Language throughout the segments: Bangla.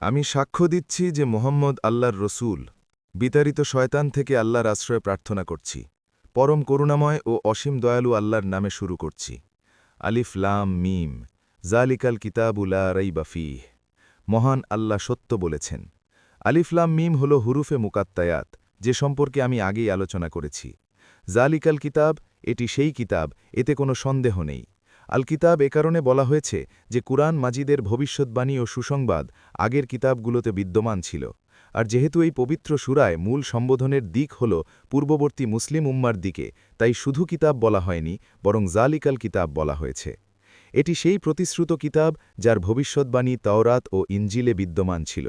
আমি সাক্ষ্য দিচ্ছি যে মোহাম্মদ আল্লাহর রসূল, বিতাড়িত শয়তান থেকে আল্লাহর আশ্রয় প্রার্থনা করছি। পরম করুণাময় ও অসীম দয়ালু আল্লাহর নামে শুরু করছি। আলিফ লাম মিম, জালিকাল কিতাবু লা রাইবা ফীহ। মহান আল্লাহ সত্য বলেছেন। আলিফ লাম মিম হল হুরুফে মুকাত্তায়াত, যে সম্পর্কে আমি আগেই আলোচনা করেছি। জালিকাল কিতাব, এটি সেই কিতাব, এতে কোনো সন্দেহ নেই। আল কিতাব এ কারণে বলা হয়েছে যে কুরআন মাজিদের ভবিষ্যৎবাণী ও সুসংবাদ আগের কিতাবগুলোতে বিদ্যমান ছিল। আর যেহেতু এই পবিত্র সূরায় মূল সম্বোধনের দিক হল পূর্ববর্তী মুসলিম উম্মার দিকে, তাই শুধু কিতাব বলা হয়নি, বরং জালিকাল কিতাব বলা হয়েছে। এটি সেই প্রতিশ্রুত কিতাব যার ভবিষ্যৎবাণী তাওরাত ও ইনজিলে বিদ্যমান ছিল।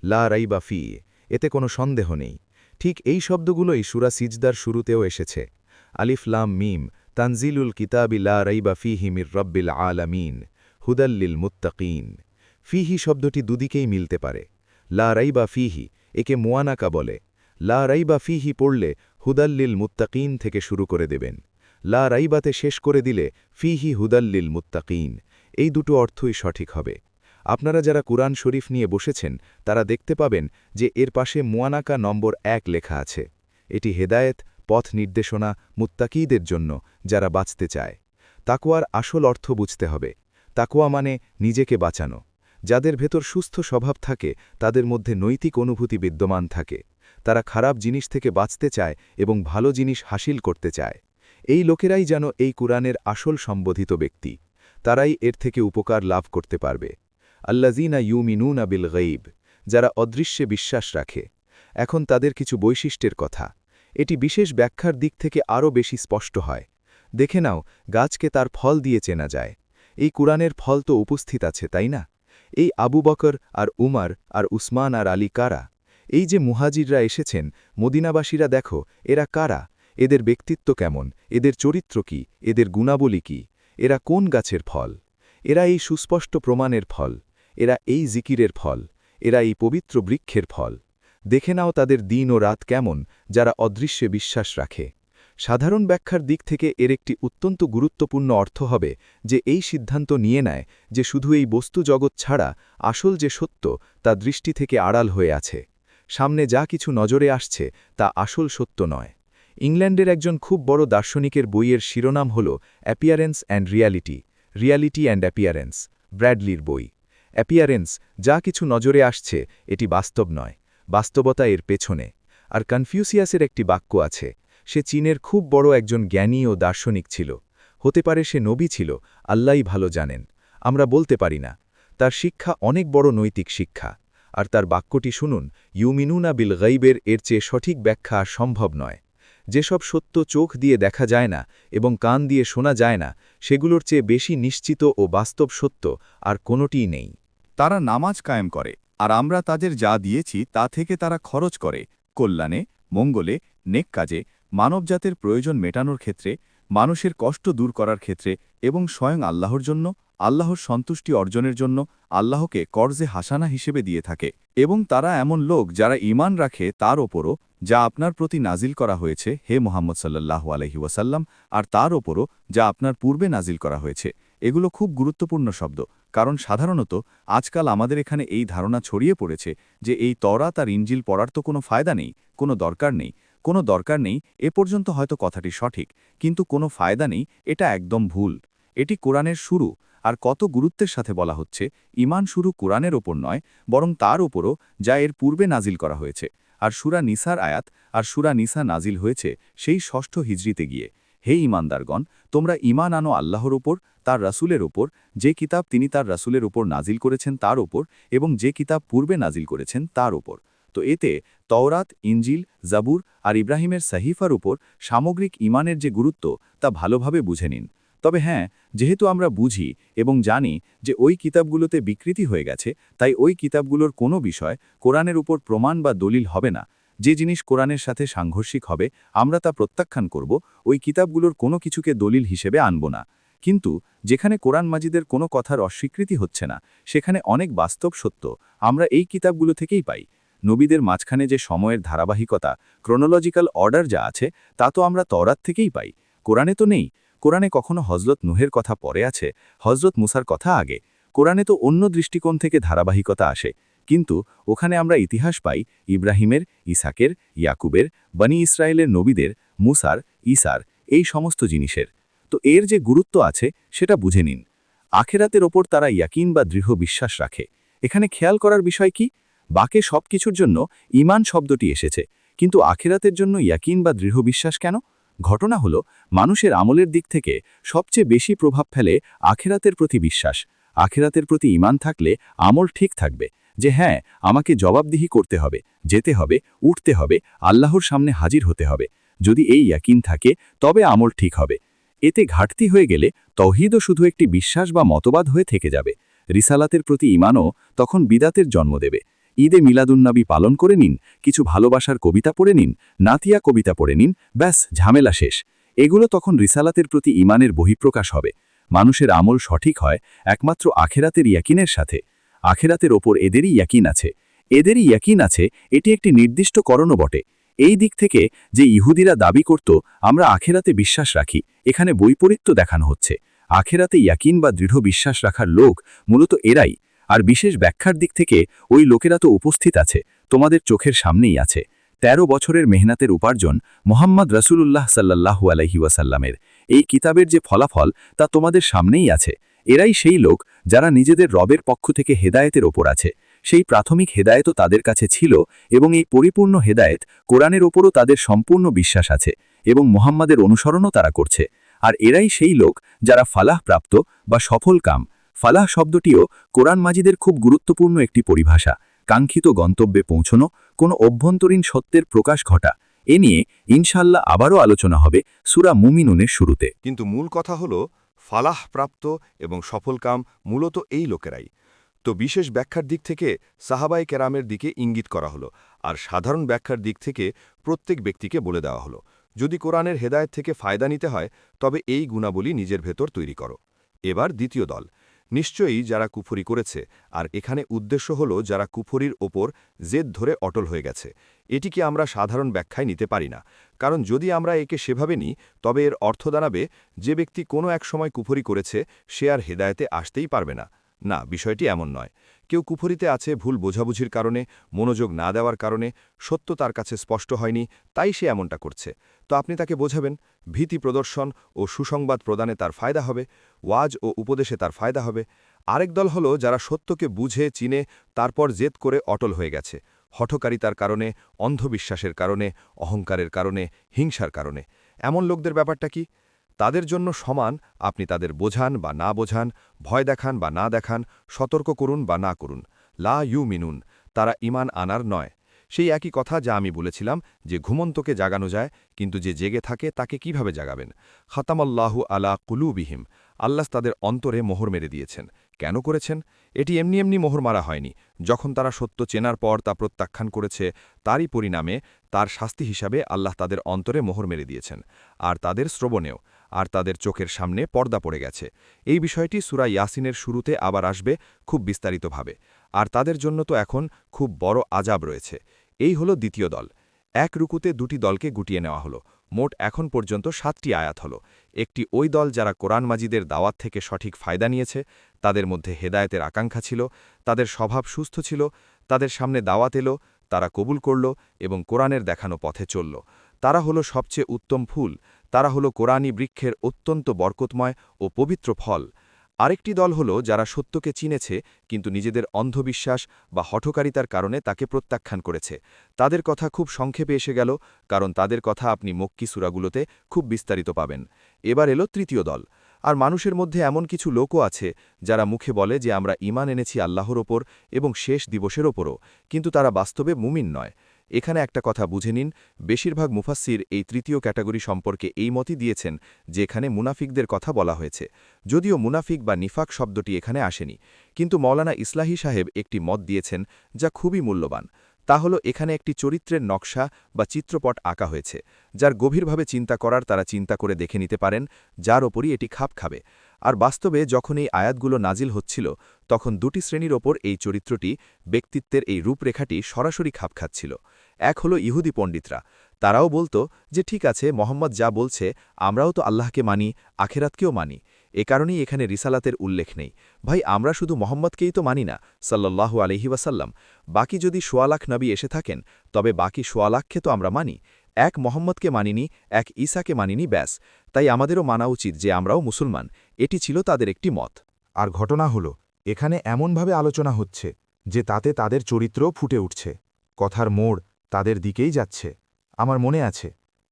লা রাইবা ফীহ, এতে কোনো সন্দেহ নেই। ঠিক এই শব্দগুলোই সূরা সিজদার শুরুতেও এসেছে। আলিফ লাম মিম, তানজিলুল কিতাবি লা রাইবা ফীহি মির রব্বিল আলামিন, হুদাল লিল মুত্তাকিন। ফীহি শব্দটি দুদিকেই মিলতে পারে। লা রাইবা ফীহি, একে মুয়ানাকা বলে। লা রাইবা ফীহি পড়লে হুদাল লিল মুত্তাকিন থেকে শুরু করে দেবেন। লা রাইবাতে শেষ করে দিলে ফীহি হুদাল লিল মুত্তাকিন। এই দুটো অর্থই সঠিক হবে। আপনারা যারা কুরআন শরীফ নিয়ে বসেছেন তারা দেখতে পাবেন যে এর পাশে মুয়ানাকা নম্বর 1 লেখা আছে। এটি হেদায়েত, পথ নির্দেশনা মুত্তাকীদের জন্য, যারা বাঁচতে চায়। তাকওয়ার আসল অর্থ বুঝতে হবে। তাকওয়া মানে নিজেকে বাঁচানো। যাদের ভেতর সুস্থ স্বভাব থাকে তাদের মধ্যে নৈতিক অনুভূতি বিদ্যমান থাকে। তারা খারাপ জিনিস থেকে বাঁচতে চায় এবং ভালো জিনিস হাসিল করতে চায়। এই লোকেরাই যেন এই কুরআনের আসল সম্বোধিত ব্যক্তি। তারাই এর থেকে উপকার লাভ করতে পারবে। আল্লাযীনা ইউমিনুনা বিল গায়ব, যারা অদৃশ্যে বিশ্বাস রাখে। এখন তাদের কিছু বৈশিষ্ট্যের কথা। এটি বিশেষ ব্যাখ্যার দিক থেকে আরও বেশি স্পষ্ট হয়। দেখে নাও, গাছকে তার ফল দিয়ে চেনা যায়। এই কুরআনের ফল তো উপস্থিত আছে, তাই না? এই আবু বকর আর উমার আর উসমান আর আলী কারা? এই যে মুহাজিররা এসেছেন, মদিনাবাসীরা দেখো, এরা কারা? এদের ব্যক্তিত্ব কেমন? এদের চরিত্র কি? এদের গুণাবলী কি? এরা কোন গাছের ফল? এরা এই সুস্পষ্ট প্রমাণের ফল। এরা এই জিকিরের ফল। এরা এই পবিত্র বৃক্ষের ফল। দেখে নাও তাদের দিন ও রাত কেমন, যারা অদৃশ্যে বিশ্বাস রাখে। সাধারণ ব্যাখ্যার দিক থেকে এর একটি অত্যন্ত গুরুত্বপূর্ণ অর্থ হবে যে এই সিদ্ধান্ত নিয়ে নেয় যে শুধু এই বস্তু জগৎ ছাড়া আসল যে সত্য তা দৃষ্টি থেকে আড়াল হয়ে আছে। সামনে যা কিছু নজরে আসছে তা আসল সত্য নয়। ইংল্যান্ডের একজন খুব বড় দার্শনিকের বইয়ের শিরোনাম হল appearance and reality, reality and appearance, ব্র্যাডলির বই। অ্যাপিয়ারেন্স, যা কিছু নজরে আসছে, এটি বাস্তব নয়। বাস্তবতা এর পেছনে। আর কনফিউসিয়াসের একটি বাক্য আছে। সে চীনের খুব বড় একজন জ্ঞানী ও দার্শনিক ছিল। হতে পারে সে নবী ছিল, আল্লাহই ভালো জানেন। আমরা বলতে পারি না। তার শিক্ষা অনেক বড় নৈতিক শিক্ষা। আর তার বাক্যটি শুনুন, ইউমিনুনা বিল গাইবের এর চেয়ে সঠিক ব্যাখ্যা আর সম্ভব নয়। যেসব সত্য চোখ দিয়ে দেখা যায় না এবং কান দিয়ে শোনা যায় না, সেগুলোর চেয়ে বেশি নিশ্চিত ও বাস্তব সত্য আর কোনোটিই নেই। তারা নামাজ কায়েম করে, আর আমরা তাদের যা দিয়েছি তা থেকে তারা খরচ করে কল্যাণে, মঙ্গলে, নেক কাজে, মানবজাতের প্রয়োজন মেটানোর ক্ষেত্রে, মানুষের কষ্ট দূর করার ক্ষেত্রে এবং স্বয়ং আল্লাহর জন্য, আল্লাহর সন্তুষ্টি অর্জনের জন্য আল্লাহকে কর্জে হাসানা হিসেবে দিয়ে থাকে। এবং তারা এমন লোক যারা ঈমান রাখে তার ওপরও যা আপনার প্রতি নাজিল করা হয়েছে হে মুহাম্মদ সাল্লাল্লাহু আলাইহি ওয়াসাল্লাম, আর তার ওপরও যা আপনার পূর্বে নাজিল করা হয়েছে। এগুলো খুব গুরুত্বপূর্ণ শব্দ, কারণ সাধারণত আজকাল আমাদের এখানে এই ধারণা ছড়িয়ে পড়েছে যে এই তওরাত আর ইনজিল পড়ার তো কোনো ফায়দা নেই, কোনো দরকার নেই। এ পর্যন্ত হয়তো কথাটি সঠিক, কিন্তু কোনো ফায়দা নেই, এটা একদম ভুল। এটি কোরআনের শুরু, আর কত গুরুত্বের সাথে বলা হচ্ছে, ঈমান শুরু কোরআনের ওপর নয়, বরং তার ওপরও যা এর পূর্বে নাজিল করা হয়েছে। আর সূরা নিসার আয়াত, আর সূরা নিসা নাজিল হয়েছে সেই ৬ষ্ঠ হিজরিতে গিয়ে। হে ঈমানদারগণ, তোমরা ঈমান আনো আল্লাহর ওপর, তার রাসূলের ওপর, যে কিতাব তিনি তার রাসূলের ওপর নাজিল করেছেন তার ওপর, এবং যে কিতাব পূর্বে নাজিল করেছেন তার ওপর। তো এতে তওরাত, ইনজিল, জাবুর আর ইব্রাহিমের সাহিফার উপর সামগ্রিক ঈমানের যে গুরুত্ব তা ভালোভাবে বুঝে নিন। তবে হ্যাঁ, যেহেতু আমরা বুঝি এবং জানি যে ওই কিতাবগুলোতে বিকৃতি হয়ে গেছে, তাই ওই কিতাবগুলোর কোনো বিষয় কোরআনের উপর প্রমাণ বা দলিল হবে না। যে জিনিস কোরআনের সাথে সাংঘর্ষিক হবে আমরা তা প্রত্যাখ্যান করব, ওই কিতাবগুলোর কোনো কিছুকে দলিল হিসেবে আনব না। কিন্তু যেখানে কোরআন মাজিদের কোনো কথার অস্বীকৃতি হচ্ছে না, সেখানে অনেক বাস্তব সত্য আমরা এই কিতাবগুলো থেকেই পাই। নবীদের মাঝখানে যে সময়ের ধারাবাহিকতা, ক্রোনোলজিক্যাল অর্ডার যা আছে, তা তো আমরা তওরাত থেকেই পাই, কোরআনে তো নেই। কোরআনে কখনো হজরত নূহের কথা পরে আছে, হজরত মুসার কথা আগে। কোরআনে তো অন্য দৃষ্টিকোণ থেকে ধারাবাহিকতা আসে। কিন্তু ওখানে আমরা ইতিহাস পাই ইব্রাহিমের, ইসাকের, ইয়াকুবের, বনি ইসরায়েলের নবীদের, মুসার, ঈসার, এই সমস্ত জিনিসের। তো এর যে গুরুত্ব আছে সেটা বুঝে নিন। আখেরাতের ওপর তারা ইয়াকিন বা দৃঢ় বিশ্বাস রাখে। এখানে খেয়াল করার বিষয় কি? বাকি সব কিছুর জন্য ঈমান শব্দটি এসেছে, কিন্তু আখেরাতের জন্য ইয়াকিন বা দৃঢ় বিশ্বাস কেন? ঘটনা হলো, মানুষের আমলের দিক থেকে সবচেয়ে বেশি প্রভাব ফেলে আখেরাতের প্রতি বিশ্বাস। আখেরাতের প্রতি ঈমান থাকলে আমল ঠিক থাকবে, যে হ্যাঁ, আমাকে জবাবদিহি করতে হবে, যেতে হবে, উঠতে হবে, আল্লাহর সামনে হাজির হতে হবে। যদি এই ইয়াকিন থাকে তবে আমল ঠিক হবে। এতে ঘাটতি হয়ে গেলে তৌহিদও শুধু একটি বিশ্বাস বা মতবাদ হয়ে থেকে যাবে। রিসালাতের প্রতি ঈমানও তখন বিদাতের জন্ম দেবে। ঈদে মিলাদুন্নবী পালন করে নিন, কিছু ভালোবাসার কবিতা পড়ে নিন, নাতিয়া কবিতা পড়ে নিন, ব্যাস ঝামেলা শেষ। এগুলো তখন রিসালাতের প্রতি ঈমানের বহিঃপ্রকাশ হবে। মানুষের আমল সঠিক হয় একমাত্র আখেরাতের ইয়াকিনের সাথে। আখেরাতের ওপর এদেরই ইয়াকিন আছে। এদেরই ইয়াকিন আছে, এটি একটি নির্দিষ্ট করণও বটে। এই দিক থেকে যে ইহুদিরা দাবি করত আমরা আখেরাতে বিশ্বাস রাখি, এখানে বৈপরীত্য দেখানো হচ্ছে। আখেরাতে ইয়াকিন বা দৃঢ় বিশ্বাস রাখার লোক মূলত এরাই। আর বিশেষ ব্যাখ্যার দিক থেকে ওই লোকেরা তো উপস্থিত আছে, তোমাদের চোখের সামনেই আছে। ১৩ বছরের মেহনতের উপার্জন মোহাম্মদ রসুলুল্লাহ সাল্লাল্লাহু আলাইহি ওয়াসাল্লামের এই কিতাবের যে ফলাফল তা তোমাদের সামনেই আছে। এরাই সেই লোক যারা নিজেদের রবের পক্ষ থেকে হেদায়েতের ওপর আছে। সেই প্রাথমিক হেদায়েতও তাদের কাছে ছিল, এবং এই পরিপূর্ণ হেদায়েত কোরআনের ওপরও তাদের সম্পূর্ণ বিশ্বাস আছে, এবং মোহাম্মদের অনুসরণও তারা করছে। আর এরাই সেই লোক যারা ফালাহ প্রাপ্ত বা সফল কাম। ফালাহ শব্দটিও কোরআন মাজিদের খুব গুরুত্বপূর্ণ একটি পরিভাষা। কাঙ্ক্ষিত গন্তব্যে পৌঁছনো, কোনো অভ্যন্তরীণ সত্যের প্রকাশ ঘটা। এ নিয়ে ইনশাল্লাহ আবারও আলোচনা হবে সূরা মুমিনুনের শুরুতে। কিন্তু মূল কথা হল ফালাহ প্রাপ্ত এবং সফলকাম মূলত এই লোকেরাই। তো বিশেষ ব্যাখ্যার দিক থেকে সাহাবায়ে কেরামের দিকে ইঙ্গিত করা হলো, আর সাধারণ ব্যাখ্যার দিক থেকে প্রত্যেক ব্যক্তিকে বলে দেওয়া হলো, যদি কোরআনের হেদায়েত থেকে ফায়দা নিতে হয় তবে এই গুণাবলী নিজের ভেতর তৈরি করো। এবার দ্বিতীয় দল, নিশ্চয়ই যারা কুফরি করেছে, আর এখানে উদ্দেশ্য হল যারা কুফরির ওপর জেদ ধরে অটল হয়ে গেছে। এটিকে আমরা সাধারণ ব্যাখ্যায় নিতে পারি না, কারণ যদি আমরা একে সেভাবে নিই তবে এর অর্থ দাঁড়াবে যে ব্যক্তি কোনো এক সময় কুফরি করেছে সে আর হেদায়েতে আসতেই পারবে না। না, বিষয়টি এমন নয়। কেউ কুফরিতে আছে ভুল বোঝাবুঝির কারণে, মনোযোগ না দেওয়ার কারণে, সত্য তার কাছে স্পষ্ট হয়নি, তাই সে এমনটা করছে। তো আপনি তাকে বোঝাবেন, ভীতি প্রদর্শন ও সুসংবাদ প্রদানে তার ফায়দা হবে, ওয়াজ ও উপদেশে তার ফায়দা হবে। আরেক দল হলো যারা সত্যকে বুঝে চিনে তারপর জেদ করে অটল হয়ে গেছে, হঠকারিতার কারণে, অন্ধবিশ্বাসের কারণে, অহংকারের কারণে, হিংসার কারণে। এমন লোকদের ব্যাপারটা কি? তাদের জন্য সমান, আপনি তাদের বোঝান বা না বোঝান, ভয় দেখান বা না দেখান, সতর্ক করুন বা না করুন, লা ইউ মিনুন, তারা ঈমান আনার নয়। সেই একই কথা যা আমি বলেছিলাম যে ঘুমন্তকে জাগানো যায়, কিন্তু যে জেগে থাকে তাকে কিভাবে জাগাবেন? খাতামাল্লাহু আলা কুলুবিহিম, আল্লাহ তাদের অন্তরে মোহর মেরে দিয়েছেন। কেন করেছেন? এটি এমনি এমনি মোহর মারা হয়নি। যখন তারা সত্য চেনার পর তা প্রত্যাখ্যান করেছে, তারই পরিণামে তার শাস্তি হিসাবে আল্লাহ তাদের অন্তরে মোহর মেরে দিয়েছেন, আর তাদের শ্রবণেও, আর তাদের চোখের সামনে পর্দা পড়ে গেছে। এই বিষয়টি সূরা ইয়াসিনের শুরুতে আবার আসবে খুব বিস্তারিতভাবে। আর তাদের জন্য তো এখন খুব বড় আযাব রয়েছে। এই হলো দ্বিতীয় দল। এক রুকুতে দুটি দলকে গুটিয়ে নেওয়া হলো। মোট এখন পর্যন্ত 7টি আয়াত হলো। একটি ওই দল যারা কোরআন মাজিদের দাওয়াত থেকে সঠিক ফায়দা নিয়েছে, তাদের মধ্যে হেদায়েতের আকাঙ্ক্ষা ছিল, তাদের স্বভাব সুস্থ ছিল, তাদের সামনে দাওয়াত এলো, তারা কবুল করল এবং কোরআনের দেখানো পথে চলল। তারা হলো সবচেয়ে উত্তম ফুল, তারা হলো কোরআনী বৃক্ষের অত্যন্ত বরকতময় ও পবিত্র ফল। আরেকটি দল হলো যারা সত্যকে চিনেছে কিন্তু নিজেদের অন্ধবিশ্বাস বা হঠকারিতার কারণে তাকে প্রত্যাখ্যান করেছে। তাদের কথা খুব সংক্ষেপে এসে গেল, কারণ তাদের কথা আপনি মক্কি সূরাগুলোতে খুব বিস্তারিত পাবেন। এবার এলো তৃতীয় দল। আর মানুষের মধ্যে এমন কিছু লোকও আছে যারা মুখে বলে যে আমরা ঈমান এনেছি আল্লাহর ওপর এবং শেষ দিবসের ওপরও, কিন্তু তারা বাস্তবে মুমিন নয়। এখানে একটা কথা বুঝে নিন, বেশিরভাগ মুফাসসির এই তৃতীয় ক্যাটাগরি সম্পর্কে এই মতই দিয়েছেন যে এখানে মুনাফিকদের কথা বলা হয়েছে, যদিও মুনাফিক বা নিফাক শব্দটি এখানে আসেনি। কিন্তু মওলানা ইসলাহী সাহেব একটি মত দিয়েছেন যা খুবই মূল্যবান। তা হলো এখানে একটি চরিত্রের নকশা বা চিত্রপট আঁকা হয়েছে, যার গভীরভাবে চিন্তা করার তারা চিন্তা করে দেখে নিতে পারেন, যার ওপরই এটি খাপ খাবে। আর বাস্তবে যখন এই আয়াতগুলো নাজিল হচ্ছিল তখন দুটি শ্রেণীর ওপর এই চরিত্রটি, ব্যক্তিত্বের এই রূপরেখাটি সরাসরি খাপ খাচ্ছিল। এক হলো ইহুদি পণ্ডিতরা। তারাও বলতো যে ঠিক আছে, মোহাম্মদ যা বলছে আমরাও তো আল্লাহকে মানি, আখেরাতকেও মানি। এ কারণেই এখানে রিসালাতের উল্লেখ নেই। ভাই, আমরা শুধু মোহাম্মদকেই তো মানি না সাল্লাল্লাহু আলাইহি ওয়াসাল্লাম। বাকি যদি ১০০ লাখ নবী এসে থাকেন, তবে বাকি ১০০ লাখকে তো আমরা মানি। এক মোহাম্মদকে মানিনি, এক ঈসাকে মানিনি, ব্যাস। তাই আমাদেরও মানা উচিত যে আমরাও মুসলমান। এটি ছিল তাদের একটি মত। আর ঘটনা হল, এখানে এমনভাবে আলোচনা হচ্ছে যে তাতে তাদের চরিত্রও ফুটে উঠছে। কথার মোড় তাদের দিকেই যাচ্ছে। আমার মনে আছে,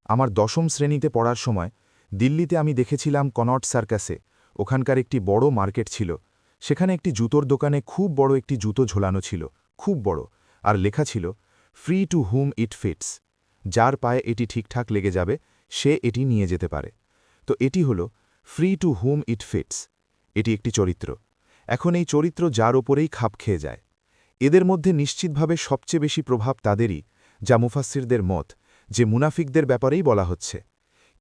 আমার ১০ম শ্রেণীতে পড়ার সময় দিল্লিতে আমি দেখেছিলাম কনট সার্কাসে। ওখানকার একটি বড় মার্কেট ছিল। সেখানে একটি জুতোর দোকানে খুব বড় একটি জুতো ঝোলানো ছিল, খুব বড়, আর লেখা ছিল, free to whom it fits. যার পায়ে এটি ঠিকঠাক লেগে যাবে, সে এটি নিয়ে যেতে পারে। তো এটি হল free to whom it fits. এটি একটি চরিত্র। এখন এই চরিত্র যার ওপরেই খাপ খেয়ে যায়। এদের মধ্যে নিশ্চিতভাবে সবচেয়ে বেশি প্রভাব তাদেরই, যা মুফাসসিরদের মত, যে মুনাফিকদের ব্যাপারেই বলা হচ্ছে।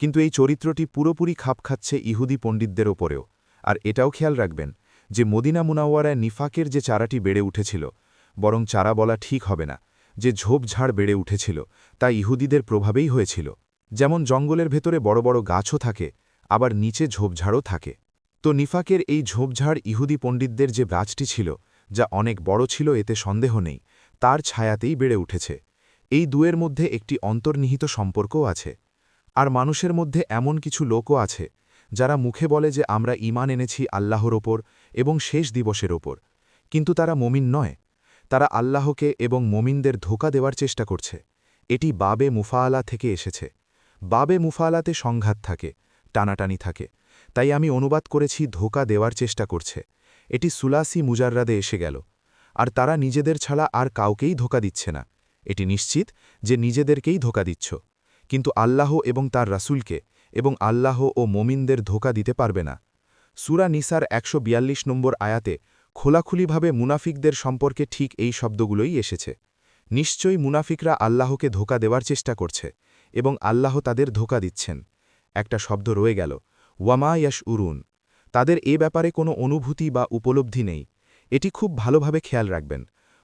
কিন্তু এই চরিত্রটি পুরোপুরি খাপ খাচ্ছে ইহুদি পণ্ডিতদের ওপরেও। আর এটাও খেয়াল রাখবেন যে মদিনা মুনাওয়ারায় নিফাকের যে চারাটি বেড়ে উঠেছিল, বরং চারা বলা ঠিক হবে না, যে ঝোপঝাড় বেড়ে উঠেছিল, তা ইহুদিদের প্রভাবেই হয়েছিল। যেমন জঙ্গলের ভেতরে বড় বড় গাছও থাকে, আবার নিচে ঝোপঝাড়ও থাকে। তো নিফাকের এই ঝোপঝাড় ইহুদি পণ্ডিতদের যে গাছটি ছিল, যা অনেক বড় ছিল এতে সন্দেহ নেই, তার ছায়াতেই বেড়ে উঠেছে। এই দুয়ের মধ্যে একটি অন্তর্নিহিত সম্পর্কও আছে। আর মানুষের মধ্যে এমন কিছু লোকও আছে যারা মুখে বলে যে আমরা ঈমান এনেছি আল্লাহর ওপর এবং শেষ দিবসের ওপর, কিন্তু তারা মমিন নয়। তারা আল্লাহকে এবং মমিনদের ধোঁকা দেওয়ার চেষ্টা করছে। এটি বাবে মুফাআলা থেকে এসেছে। বাবে মুফাআলাতে সংঘাত থাকে, টানাটানি থাকে। তাই আমি অনুবাদ করেছি ধোঁকা দেওয়ার চেষ্টা করছে। এটি সুলাসি মুজাররাদে এসে গেল। আর তারা নিজেদের ছাড়া আর কাউকেই ধোঁকা দিচ্ছে না। এটি নিশ্চিত যে নিজেদেরকেই ধোঁকা দিচ্ছ, কিন্তু আল্লাহ এবং তার রাসূলকে এবং আল্লাহ ও মমিনদের ধোঁকা দিতে পারবে না। সূরা নিসার ১৪২ নম্বর আয়াতে খোলাখুলিভাবে মুনাফিকদের সম্পর্কে ঠিক এই শব্দগুলোই এসেছে। নিশ্চয়ই মুনাফিকরা আল্লাহকে ধোঁকা দেওয়ার চেষ্টা করছে এবং আল্লাহ তাদের ধোঁকা দিচ্ছেন। একটা শব্দ রয়ে গেল, ওয়ামা ইয়াশউরুন। তাদের এ ব্যাপারে কোনো অনুভূতি বা উপলব্ধি নেই। এটি খুব ভালোভাবে খেয়াল রাখবেন।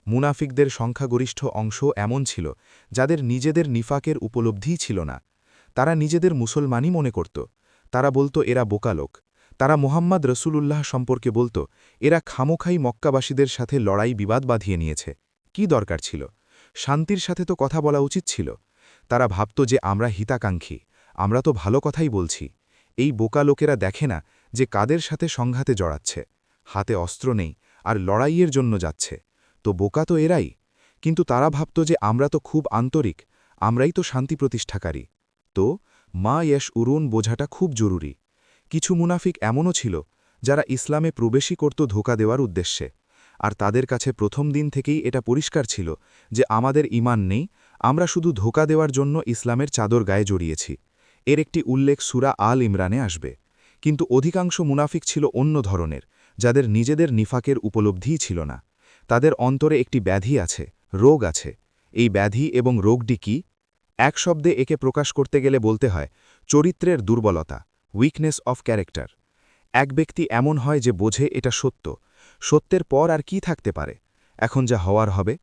মুনাফিকদের সংখ্যাগরিষ্ঠ অংশ এমন ছিল যাদের নিজেদের নিফাকের উপলব্ধিই ছিল না। তারা নিজেদের মুসলমানই মনে করত। তারা বলতো এরা বোকা লোক। তারা মুহাম্মদ রসুলুল্লাহ সম্পর্কে বলতো এরা খামোখাই মক্কাবাসীদের সাথে লড়াই বিবাদ বাঁধিয়ে নিয়েছে। কি দরকার ছিল? শান্তির সাথে তো কথা বলা উচিত ছিল। তারা ভাবত যে আমরা হিতাকাঙ্ক্ষী, আমরা তো ভালো কথাই বলছি। এই বোকা লোকেরা দেখে না যে কাদের সাথে সংঘাতে জড়াচ্ছে। হাতে অস্ত্র নেই আর লড়াইয়ের জন্য যাচ্ছে। তো বোকা তো এরাই। কিন্তু তারা ভাবত যে আমরা তো খুব আন্তরিক, আমরাই তো শান্তি প্রতিষ্ঠাকারী। তো মা ইয়াশউরুন বোঝাটা খুব জরুরি। কিছু মুনাফিক এমনও ছিল যারা ইসলামে প্রবেশই করত ধোঁকা দেওয়ার উদ্দেশ্যে। আর তাদের কাছে প্রথম দিন থেকেই এটা পরিষ্কার ছিল যে আমাদের ঈমান নেই, আমরা শুধু ধোঁকা দেওয়ার জন্য ইসলামের চাদর গায়ে জড়িয়েছি। এর একটি উল্লেখ সূরা আল ইমরানে আসবে। কিন্তু অধিকাংশ মুনাফিক ছিল অন্য ধরনের, যাদের নিজেদের নিফাকের উপলব্ধিই ছিল না। তাদের অন্তরে একটি ব্যাধি আছে, রোগ আছে। এই ব্যাধি এবং রোগটি কি? এক শব্দে একে প্রকাশ করতে গেলে বলতে হয় চরিত্রের দুর্বলতা, উইকনেস অফ ক্যারেক্টার। এক ব্যক্তি এমন হয় যে বোঝে এটা সত্য, সত্যের পর আর কি থাকতে পারে, এখন যা হওয়ার হবে।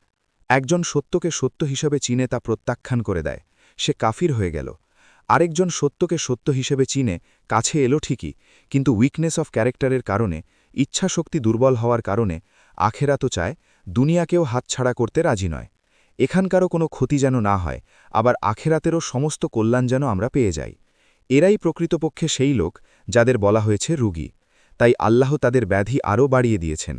একজন সত্যকে সত্য হিসেবে চিনে তা প্রত্যাখ্যান করে দেয়, সে কাফির হয়ে গেল। আরেকজন সত্যকে সত্য হিসেবে চিনে কাছে এলো ঠিকই, কিন্তু উইকনেস অফ ক্যারেক্টারের কারণে, ইচ্ছাশক্তি দুর্বল হওয়ার কারণে আখেরাতও চায়, দুনিয়াকেও হাতছাড়া করতে রাজি নয়। এখানকারও কোনো ক্ষতি যেন না হয়, আবার আখেরাতেরও সমস্ত কল্যাণ যেন আমরা পেয়ে যাই। এরাই প্রকৃতপক্ষে সেই লোক যাদের বলা হয়েছে রুগী। তাই আল্লাহ তাদের ব্যাধি আরও বাড়িয়ে দিয়েছেন।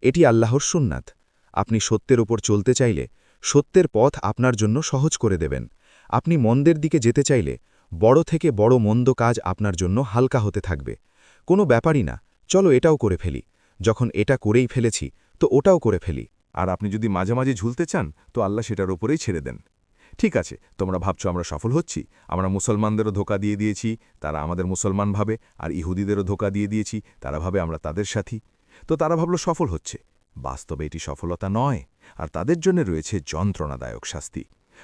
এটি আল্লাহর সুন্নাত। আপনি সত্যের ওপর চলতে চাইলে সত্যের পথ আপনার জন্য সহজ করে দেবেন। আপনি মন্দের দিকে যেতে চাইলে বড় থেকে বড় মন্দ কাজ আপনার জন্য হালকা হতে থাকবে। কোনো ব্যাপারই না, চলো এটাও করে ফেলি। যখন এটা করেই ফেলেছি তো ওটাও করে ফেলি। আর আপনি যদি মাঝামাঝি ঝুলতে চান তো আল্লাহ সেটার ওপরেই ছেড়ে দেন। ঠিক আছে, তোমরা ভাবছো আমরা সফল হচ্ছি, আমরা মুসলমানদেরও ধোঁকা দিয়ে দিয়েছি, তারা আমাদের মুসলমান ভাবে, আর ইহুদিদেরও ধোঁকা দিয়ে দিয়েছি, তারা ভাবে আমরা তাদের সাথী। তো তারা ভাবল সফল হচ্ছে। বাস্তবে এটি সফলতা নয়, আর তাদের জন্য রয়েছে যন্ত্রণাদায়ক শাস্তি।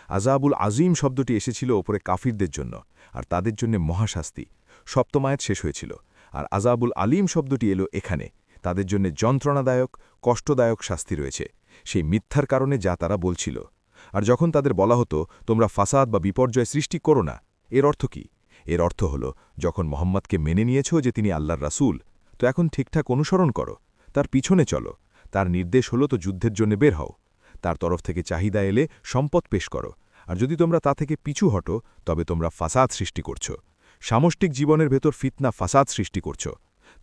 আযাবুল আজিম শব্দটি এসেছিল ওপরে কাফিরদের জন্য, আর তাদের জন্য মহাশাস্তি। সপ্তম আয়াত শেষ হয়েছিল। আর আযাবুল আলিম শব্দটি এলো এখানে, তাদের জন্য যন্ত্রণাদায়ক, কষ্টদায়ক শাস্তি রয়েছে, সেই মিথ্যার কারণে যা তারা বলছিল। আর যখন তাদের বলা হতো তোমরা ফাসাদ বা বিপর্যয় সৃষ্টি করো না, এর অর্থ কি? এর অর্থ হল যখন মোহাম্মদকে মেনে নিয়েছ যে তিনি আল্লাহর রাসূল, তো এখন ঠিকঠাক অনুসরণ করো, তার পিছনে চলো, তার নির্দেশ হলো তো যুদ্ধের জন্য বের হও, তার তরফ থেকে চাহিদা এলে সম্পদ পেশ করো, আর যদি তোমরা তা থেকে পিছু হটো তবে তোমরা ফাসাদ সৃষ্টি করছো, সামষ্টিক জীবনের ভেতর ফিতনা ফাসাদ সৃষ্টি করছো।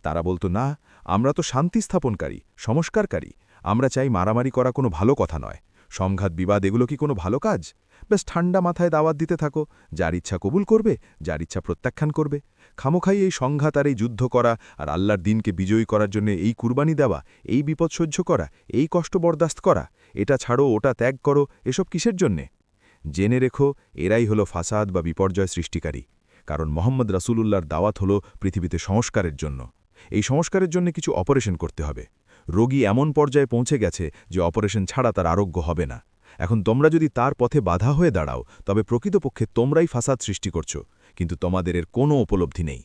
তারা বলতো, না, আমরা তো শান্তি স্থাপনকারী, সংস্কারকারী, আমরা চাই মারামারি করা কোনো ভালো কথা নয়, সংঘাত বিবাদ এগুলো কি কোনো ভালো কাজ? বেশ ঠান্ডা মাথায় দাওয়াত দিতে থাকো, যার ইচ্ছা কবুল করবে, যার ইচ্ছা প্রত্যাখ্যান করবে। খামোখাই এই সংঘাত আর এই যুদ্ধ করা আর আল্লাহর দিনকে বিজয়ী করার জন্য এই কুরবানি দেওয়া, এই বিপদ সহ্য করা, এই কষ্ট বরদাস্ত করা, এটা ছাড়ো ওটা ত্যাগ করো, এসব কিসের জন্যে? জেনে রেখো, এরাই হলো ফাসাদ বা বিপর্যয় সৃষ্টিকারী। কারণ মোহাম্মদ রাসূলুল্লাহর দাওয়াত হলো পৃথিবীতে সংস্কারের জন্য। এই সংস্কারের জন্য কিছু অপারেশন করতে হবে। রোগী এমন পর্যায়ে পৌঁছে গেছে যে অপারেশন ছাড়া তার আরোগ্য হবে না। এখন তোমরা যদি তার পথে বাধা হয়ে দাঁড়াও তবে প্রকৃতপক্ষে তোমরাই ফাসাদ সৃষ্টি করছো, কিন্তু তোমাদের এর কোনো উপলব্ধি নেই।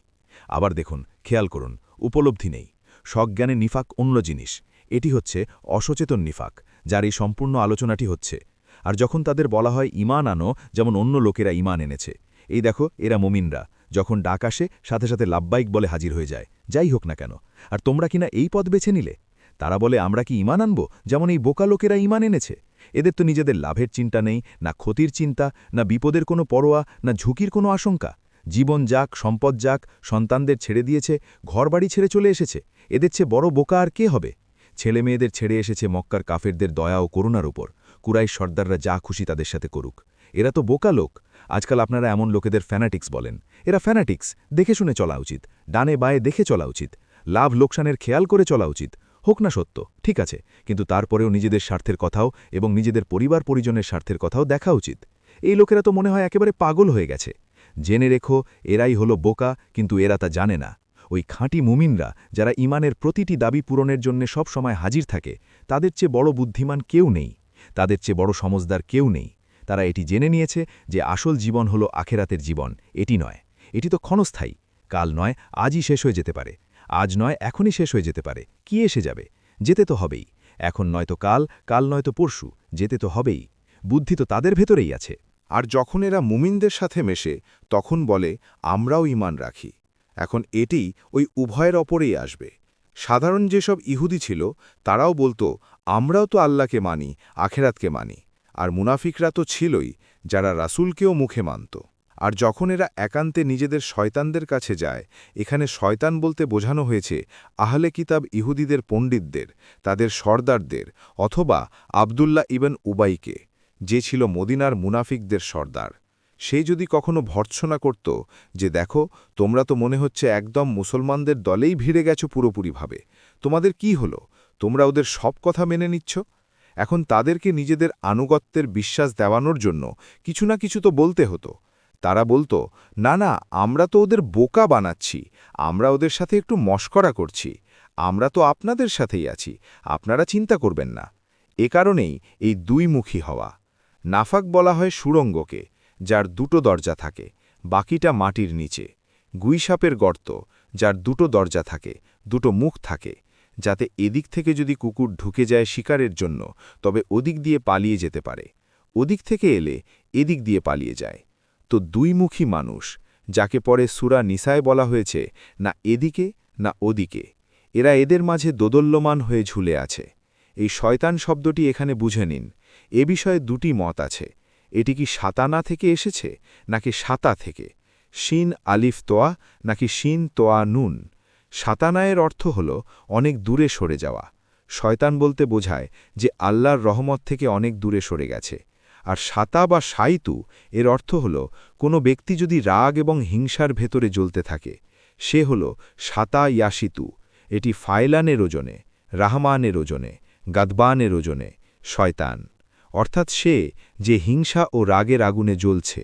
আবার দেখুন, খেয়াল করুন, উপলব্ধি নেই। সজ্ঞানে নিফাক অন্য জিনিস, এটি হচ্ছে অসচেতন নিফাক, যার এই সম্পূর্ণ আলোচনাটি হচ্ছে। আর যখন তাদের বলা হয় ঈমান আনো, যেমন অন্য লোকেরা ঈমান এনেছে, এই দেখো এরা মুমিনরা, যখন ডাক আসে সাথে সাথে লাব্বাইক বলে হাজির হয়ে যায়, যাই হোক না কেন। আর তোমরা কিনা এই পথ বেছে নিলে। তারা বলে, আমরা কি ঈমান আনব যেমন এই বোকা লোকেরা ঈমান এনেছে? এদের তো নিজেদের লাভের চিন্তা নেই, না ক্ষতির চিন্তা, না বিপদের কোনো পরোয়া, না ঝুঁকির কোনো আশঙ্কা। জীবন যাক, সম্পদ যাক, সন্তানদের ছেড়ে দিয়েছে, ঘরবাড়ি ছেড়ে চলে এসেছে। এদের চেয়ে বড় বোকা আর কে হবে? ছেলে মেয়েদের ছেড়ে এসেছে মক্কার কাফেরদের দয়া ও করুণার উপর। কুরাইশ সর্দাররা যা খুশি তাদের সাথে করুক। এরা তো বোকা লোক। আজকাল আপনারা এমন লোকেদের ফ্যানাটিক্স বলেন। এরা ফ্যানাটিক্স, দেখে শুনে চলা উচিত, ডানে বায়ে দেখে চলা উচিত, লাভ লোকসানের খেয়াল করে চলা উচিত। হোক না সত্য, ঠিক আছে, কিন্তু তারপরেও নিজেদের স্বার্থের কথাও এবং নিজেদের পরিবার পরিজনের স্বার্থের কথাও দেখা উচিত। এই লোকেরা তো মনে হয় একেবারে পাগল হয়ে গেছে। জেনে রেখো, এরাই হলো বোকা, কিন্তু এরা তা জানে না। ওই খাঁটি মুমিনরা, যারা ঈমানের প্রতিটি দাবি পূরণের জন্য সব সময় হাজির থাকে, তাদের চেয়ে বড় বুদ্ধিমান কেউ নেই, তাদের চেয়ে বড় সমজদার কেউ নেই। তারা এটি জেনে নিয়েছে যে আসল জীবন হলো আখেরাতের জীবন, এটি নয়। এটি তো ক্ষণস্থায়ী, কাল নয় আজই শেষ হয়ে যেতে পারে, আজ নয় এখনই শেষ হয়ে যেতে পারে। কি এসে যাবে? যেতে তো হবেই। এখন নয়তো কাল, কাল নয়তো পরশু, যেতে তো হবেই। বুদ্ধি তো তাদের ভেতরেই আছে। আর যখন এরা মুমিনদের সাথে মেশে তখন বলে, আমরাও ঈমান রাখি। এখন এটি ওই উভয়ের ওপরেই আসবে। সাধারণ যেসব ইহুদি ছিল তারাও বলতো, আমরাও তো আল্লাহকে মানি, আখেরাতকে মানি। আর মুনাফিকরা তো ছিলই, যারা রাসূলকেও মুখে মানত। আর যখন এরা একান্তে নিজেদের শয়তানদের কাছে যায়, এখানে শয়তান বলতে বোঝানো হয়েছে আহলে কিতাব ইহুদিদের পণ্ডিতদের, তাদের সর্দারদের, অথবা আবদুল্লাহ ইবন উবাইকে, যে ছিল মদিনার মুনাফিকদের সর্দার। সে যদি কখনো ভর্ৎসনা করত যে, দেখো, তোমরা তো মনে হচ্ছে একদম মুসলমানদের দলেই ভিড়ে গেছো পুরোপুরিভাবে, তোমাদের কি হলো? তোমরা ওদের সব কথা মেনে নিচ্ছ। এখন তাদেরকে নিজেদের আনুগত্যের বিশ্বাস দেওয়ানোর জন্য কিছু না কিছু তো বলতে হতো। তারা বলতো, না না, আমরা তো ওদের বোকা বানাচ্ছি, আমরা ওদের সাথে একটু মশকরা করছি, আমরা তো আপনাদের সাথেই আছি, আপনারা চিন্তা করবেন না। এ কারণেই এই দুইমুখী হওয়া। নাফাক বলা হয় সুড়ঙ্গকে, যার দুটো দরজা থাকে, বাকিটা মাটির নিচে। গুইসাপের গর্ত, যার দুটো দরজা থাকে, দুটো মুখ থাকে, যাতে এদিক থেকে যদি কুকুর ঢুকে যায় শিকারের জন্য তবে ওদিক দিয়ে পালিয়ে যেতে পারে, ওদিক থেকে এলে এদিক দিয়ে পালিয়ে যায়। তো দুইমুখী মানুষ, যাকে পরে সূরা নিসায় বলা হয়েছে, না এদিকে না ওদিকে, এরা এদের মাঝে দোদল্যমান হয়ে ঝুলে আছে। এই শয়তান শব্দটি এখানে বুঝে নিন। এ বিষয়ে দুটি মত আছে। এটি কি সাতানা থেকে এসেছে নাকি সাতা থেকে? শিন আলিফ তোয়া নাকি শিন তোয়া নুন? সাতানায়ের অর্থ হল অনেক দূরে সরে যাওয়া। শয়তান বলতে বোঝায় যে আল্লাহর রহমত থেকে অনেক দূরে সরে গেছে। আর সাতা বা সাইতু এর অর্থ হল কোনো ব্যক্তি যদি রাগ এবং হিংসার ভেতরে জ্বলতে থাকে, সে হল সাতা ইয়াসিতু। এটি ফাইলানের ওজনে, রাহমানের ওজনে, গাদবানের ওজনে শয়তান, অর্থাৎ সে যে হিংসা ও রাগের আগুনে জ্বলছে।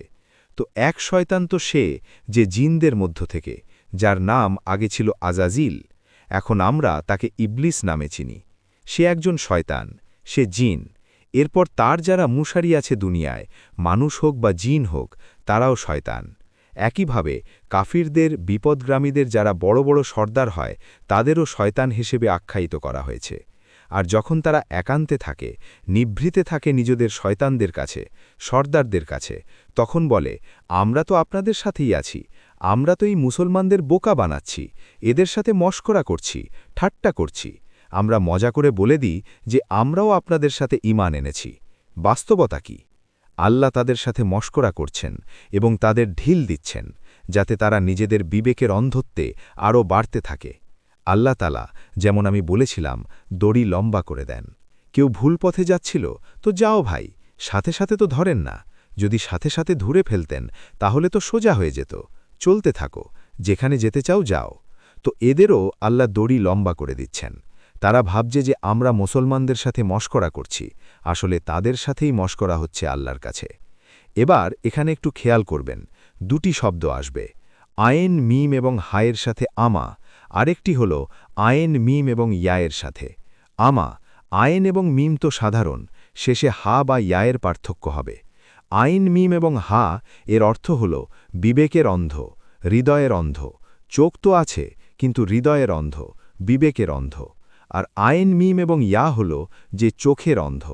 তো এক শয়তান তো সে যে জিনদের মধ্য থেকে, যার নাম আগে ছিল আজাজিল, এখন আমরা তাকে ইবলিস নামে চিনি। সে একজন শয়তান, সে জিন। এরপর তার যারা মুশারি আছে দুনিয়ায়, মানুষ হোক বা জিন হোক, তারাও শয়তান। একইভাবে কাফিরদের, বিপদগ্রামীদের যারা বড় বড় সর্দার হয়, তাদেরও শয়তান হিসেবে আখ্যায়িত করা হয়েছে। আর যখন তারা একান্তে থাকে, নিভৃতে থাকে নিজেদের শয়তানদের কাছে, সর্দারদের কাছে, তখন বলে, আমরা তো আপনাদের সাথেই আছি, আমরা তো এই মুসলমানদের বোকা বানাচ্ছি, এদের সাথে মশকরা করছি, ঠাট্টা করছি। আমরা মজা করে বলে দিই যে আমরাও আপনাদের সাথে ঈমান এনেছি। বাস্তবতা কি? আল্লাহ তাদের সাথে মশকরা করছেন এবং তাদের ঢিল দিচ্ছেন, যাতে তারা নিজেদের বিবেকের অন্ধত্বে আরও বাড়তে থাকে। আল্লাহ তাআলা, যেমন আমি বলেছিলাম, দড়ি লম্বা করে দেন। কেউ ভুল পথে যাচ্ছিল, তো যাও ভাই, সাথে সাথে তো ধরেন না। যদি সাথে সাথে ধরে ফেলতেন তাহলে তো সোজা হয়ে যেত। চলতে থাকো, যেখানে যেতে চাও যাও। তো এদেরও আল্লাহ দড়ি লম্বা করে দিচ্ছেন। তারা ভাবছে যে আমরা মুসলমানদের সাথে মশকরা করছি, আসলে তাদের সাথেই মশকরা হচ্ছে আল্লাহর কাছে। এবার এখানে একটু খেয়াল করবেন, দুটি শব্দ আসবে, আয়েন মিম এবং হায়ের সাথে আমা, আরেকটি হল আয়েন মিম এবং ইয়ায়ের সাথে আমা। আয়েন এবং মিম তো সাধারণ, শেষে হা বা ইয়ায়ের পার্থক্য হবে। আইন মিম এবং হা এর অর্থ হল বিবেকের অন্ধ, হৃদয়ের অন্ধ। চোখ তো আছে, কিন্তু হৃদয়ের অন্ধ, বিবেকের অন্ধ। আর আইন মিম এবং ইয়া হল যে চোখের অন্ধ।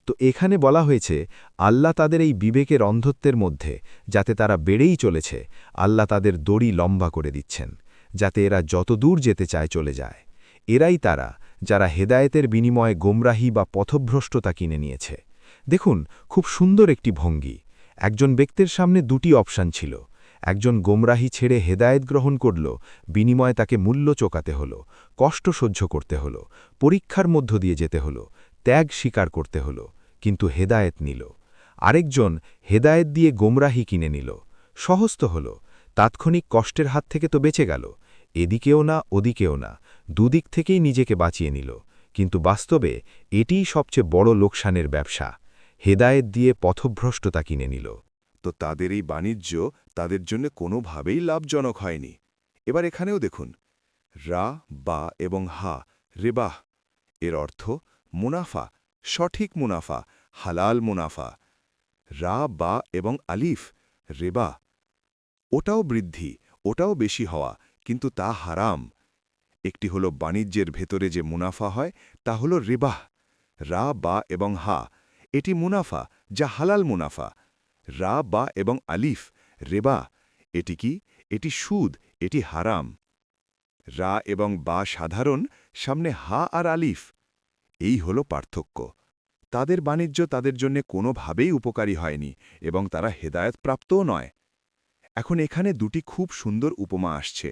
তো এখানে বলা হয়েছে আল্লাহ তাদের এই বিবেকের অন্ধত্বের মধ্যে, যাতে তারা বেড়েই চলেছে, আল্লাহ তাদের দড়ি লম্বা করে দিচ্ছেন, যাতে এরা যত দূর যেতে চায় চলে যায়। এরাই তারা যারা হেদায়েতের বিনিময়ে গোমরাহী বা পথভ্রষ্টতা কিনে নিয়েছে। দেখুন, খুব সুন্দর একটি ভঙ্গি। একজন ব্যক্তির সামনে দুটি অপশান ছিল। একজন গোমরাহী ছেড়ে হেদায়েত গ্রহণ করল, বিনিময়ে তাকে মূল্য চোকাতে হল, কষ্ট সহ্য করতে হল, পরীক্ষার মধ্য দিয়ে যেতে হল, ত্যাগ স্বীকার করতে হল, কিন্তু হেদায়েত নিল। আরেকজন হেদায়েত দিয়ে গোমরাহী কিনে নিল, সহজ হল, তাৎক্ষণিক কষ্টের হাত থেকে তো বেঁচে গেল, এদিকেও না ওদিকেও না, দুদিক থেকেই নিজেকে বাঁচিয়ে নিল। কিন্তু বাস্তবে এটিই সবচেয়ে বড় লোকসানের ব্যবসা, হেদায়েত দিয়ে পথভ্রষ্টতা কিনে নিল। তো তাদের এই বাণিজ্য তাদের জন্য কোনোভাবেই লাভজনক হয়নি। এবার এখানেও দেখুন, রা, বা এবং হা, রেবাহ, এর অর্থ মুনাফা, সঠিক মুনাফা, হালাল মুনাফা। রা, বা এবং আলিফ, রেবা, ওটাও বৃদ্ধি, ওটাও বেশি হওয়া, কিন্তু তা হারাম। একটি হল বাণিজ্যের ভেতরে যে মুনাফা হয়, তা হল রেবাহ। রা, বা এবং হা, এটি মুনাফা, যা হালাল মুনাফা। রা, বা এবং আলিফ, রেবা, এটি কি? এটি সুদ, এটি হারাম। রা এবং বা সাধারণ, সামনে হা আর আলিফ। এই হল পার্থক্য। তাদের বাণিজ্য তাদের জন্য কোনোভাবেই উপকারী হয়নি এবং তারা হেদায়েতপ্রাপ্তও নয়। এখন এখানে দুটি খুব সুন্দর উপমা আসছে।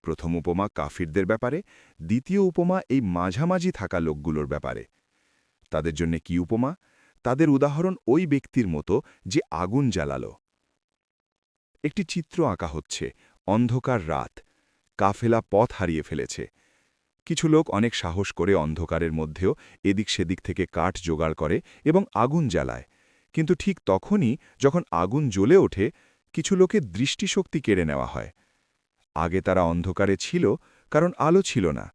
প্রথম উপমা কাফিরদের ব্যাপারে, দ্বিতীয় উপমা এই মাঝামাঝি থাকা লোকগুলোর ব্যাপারে। তাদের জন্য কি উপমা? তাদের উদাহরণ ওই ব্যক্তির মতো যে আগুন জ্বালাল। একটি চিত্র আঁকা হচ্ছে, অন্ধকার রাত, কাফেলা পথ হারিয়ে ফেলেছে। কিছু লোক অনেক সাহস করে অন্ধকারের মধ্যেও এদিক সেদিক থেকে কাঠ জোগাড় করে এবং আগুন জ্বালায়। কিন্তু ঠিক তখনই যখন আগুন জ্বলে ওঠে, কিছু লোকের দৃষ্টিশক্তি কেড়ে নেওয়া হয়। আগে তারা অন্ধকারে ছিল, কারণ আলো ছিল না।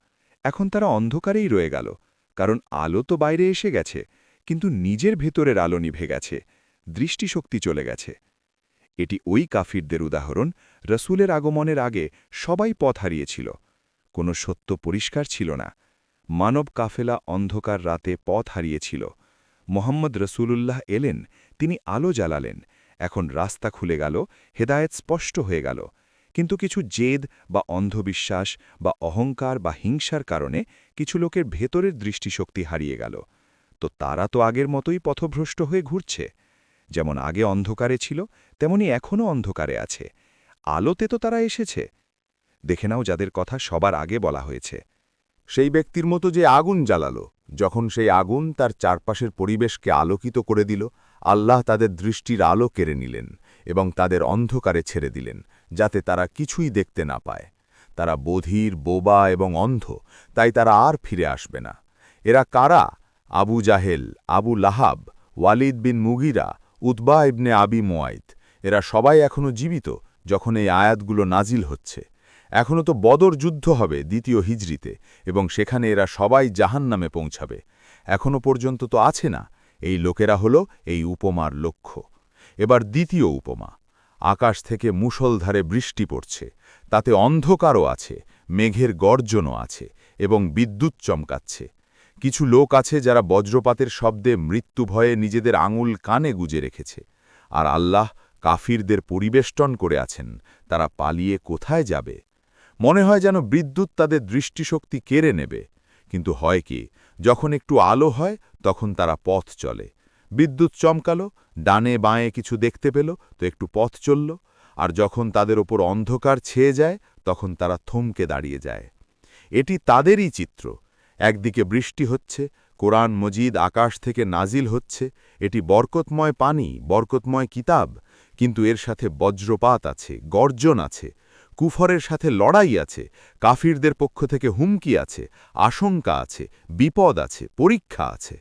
এখন তারা অন্ধকারেই রয়ে গেল, কারণ আলো তো বাইরে এসে গেছে, কিন্তু নিজের ভেতরের আলো নিভে গেছে, দৃষ্টিশক্তি চলে গেছে। এটি ওই কাফিরদের উদাহরণ। রসুলের আগমনের আগে সবাই পথ হারিয়েছিল, কোনো সত্য পরিষ্কার ছিল না। মানব কাফেলা অন্ধকার রাতে পথ হারিয়েছিল। মোহাম্মদ রসুলুল্লাহ এলেন, তিনি আলো জ্বালালেন। এখন রাস্তা খুলে গেল, হেদায়েত স্পষ্ট হয়ে গেল। কিন্তু কিছু জেদ বা অন্ধবিশ্বাস বা অহংকার বা হিংসার কারণে কিছু লোকের ভেতরের দৃষ্টিশক্তি হারিয়ে গেল। তো তারা তো আগের মতোই পথভ্রষ্ট হয়ে ঘুরছে। যেমন আগে অন্ধকারে ছিল, তেমনি এখনও অন্ধকারে আছে। আলোতে তো তারা এসেছে। দেখে নাও যাদের কথা সবার আগে বলা হয়েছে। সেই ব্যক্তির মতো যে আগুন জ্বালালো, যখন সেই আগুন তার চারপাশের পরিবেশকে আলোকিত করে দিল, আল্লাহ তাদের দৃষ্টির আলো কেড়ে নিলেন এবং তাদের অন্ধকারে ছেড়ে দিলেন, যাতে তারা কিছুই দেখতে না পায়। তারা বধির, বোবা এবং অন্ধ, তাই তারা আর ফিরে আসবে না। এরা কারা? আবু জাহেল, আবু লাহাব, ওয়ালিদ বিন মুগিরা, উতবা ইবনে আবি মুয়াইত। এরা সবাই এখনও জীবিত যখন এই আয়াতগুলো নাজিল হচ্ছে। এখনও তো বদর যুদ্ধ হবে দ্বিতীয় হিজরিতে, এবং সেখানে এরা সবাই জাহান্নামে পৌঁছাবে। এখনও পর্যন্ত তো আছে না। এই লোকেরা হল এই উপমার লক্ষ্য। এবার দ্বিতীয় উপমা। আকাশ থেকে মুষলধারে বৃষ্টি পড়ছে, তাতে অন্ধকারও আছে, মেঘের গর্জনও আছে এবং বিদ্যুৎ চমকাচ্ছে। কিছু লোক আছে যারা বজ্রপাতের শব্দে মৃত্যু ভয়ে নিজেদের আঙুল কানে গুজে রেখেছে, আর আল্লাহ কাফিরদের পরিবেষ্টন করে আছেন, তারা পালিয়ে কোথায় যাবে? মনে হয় যেন বিদ্যুৎ তাদের দৃষ্টিশক্তি কেড়ে নেবে। কিন্তু হয় কি, যখন একটু আলো হয় তখন তারা পথ চলে। বিদ্যুৎ চমকালো, ডানে বাঁয়ে কিছু দেখতে পেল তো একটু পথ চলল, আর যখন তাদের ওপর অন্ধকার ছেয়ে যায় তখন তারা থমকে দাঁড়িয়ে যায়। এটি তাদেরই চিত্র। একদিকে বৃষ্টি হচ্ছে, কোরআন মজিদ আকাশ থেকে নাজিল হচ্ছে, এটি বরকতময় পানি, বরকতময় কিতাব, কিন্তু এর সাথে বজ্রপাত আছে, গর্জন আছে, কুফরের সাথে লড়াই আছে, কাফিরদের পক্ষ থেকে হুমকি আছে, আশঙ্কা আছে, বিপদ আছে, পরীক্ষা আছে।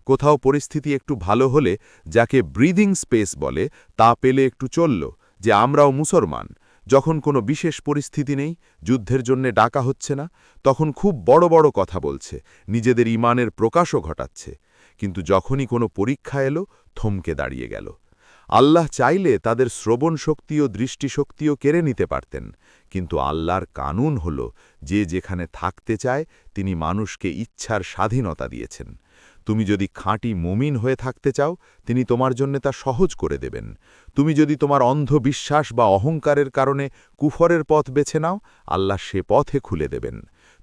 কোথাও পরিস্থিতি একটু ভালো হলে যাকে ব্রিদিং স্পেস বলে তা পেলে একটু চলল যে আমরাও মুসলমান। যখন কোনো বিশেষ পরিস্থিতি নেই, যুদ্ধের জন্য ডাকা হচ্ছে না, তখন খুব বড় বড় কথা বলছে, নিজেদের ইমানের প্রকাশও ঘটাচ্ছে। কিন্তু যখনই কোনো পরীক্ষা এলো, থমকে দাঁড়িয়ে গেল। আল্লাহ চাইলে তাদের শ্রবণ শক্তি ও দৃষ্টিশক্তিও কেড়ে নিতে পারতেন, কিন্তু আল্লাহর কানুন হল যে যেখানে থাকতে চায় তিনি মানুষকে ইচ্ছার স্বাধীনতা দিয়েছেন। তুমি যদি খাঁটি মুমিন হয়ে থাকতে চাও, তিনি তোমার জন্য তা সহজ করে দেবেন। তুমি যদি তোমার অন্ধ বিশ্বাস বা অহংকারের কারণে কুফরের পথ বেছে নাও, আল্লাহ সে পথে খুলে দেবেন।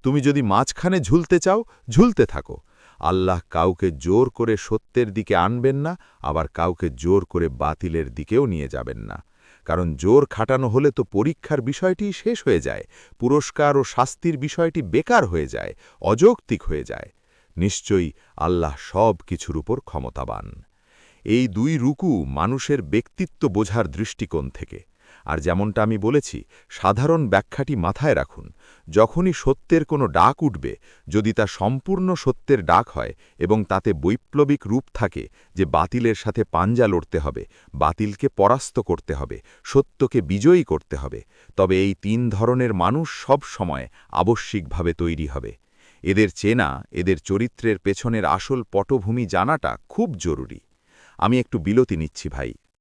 তুমি যদি মাঝখানে ঝুলতে চাও, ঝুলতে থাকো। আল্লাহ কাউকে জোর করে সত্যের দিকে আনবেন না, আবার কাউকে জোর করে বাতিলের দিকেও নিয়ে যাবেন না। কারণ জোর খাটানো হলে তো পরীক্ষার বিষয়টি শেষ হয়ে যায়, পুরস্কার ও শাস্তির বিষয়টি বেকার হয়ে যায়, অযৌক্তিক হয়ে যায়। নিশ্চয়ই আল্লাহ সব কিছুর উপর ক্ষমতাবান। এই দুই রুকু মানুষের ব্যক্তিত্ব বোঝার দৃষ্টিকোণ থেকে। আর যেমনটা আমি বলেছি, সাধারণ ব্যাখ্যাটি মাথায় রাখুন। যখনই সত্যের কোনো ডাক উঠবে, যদি তা সম্পূর্ণ সত্যের ডাক হয় এবং তাতে বৈপ্লবিক রূপ থাকে যে বাতিলের সাথে পাঞ্জা লড়তে হবে, বাতিলকে পরাস্ত করতে হবে, সত্যকে বিজয়ী করতে হবে, তবে এই তিন ধরনের মানুষ সব সময় আবশ্যিকভাবে তৈরি হবে। এদের চেনা, এদের চরিত্রের পেছনের আসল পটভূমি জানাটা খুব জরুরি। আমি একটু বিরতি নিচ্ছি ভাই,